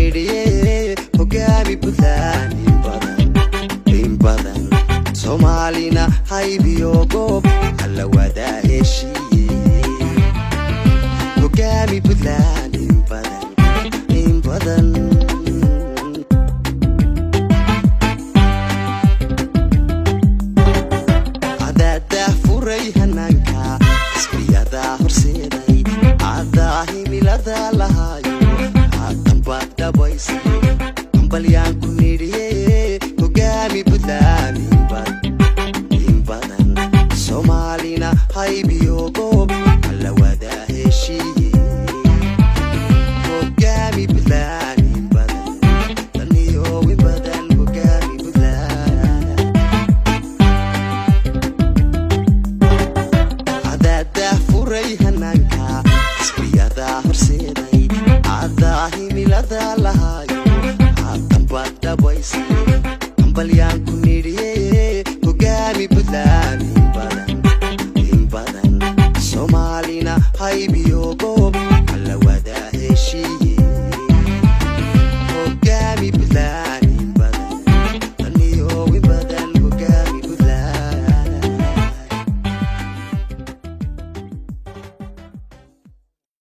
nidhiye hogaami Puntland in badan Soomaalina haybiyo goob alla wada heshiiye hogaami Puntland in badan adada furay hananka isbiyada horseeday adahi milada lahayo bada boys balyan ku nidhiye hogaami Puntland in badan Soomaalina haybiyo goob alla wada heshiiye hogaami Puntland in badan daniyo in badan hogaami Puntland adada furay hananka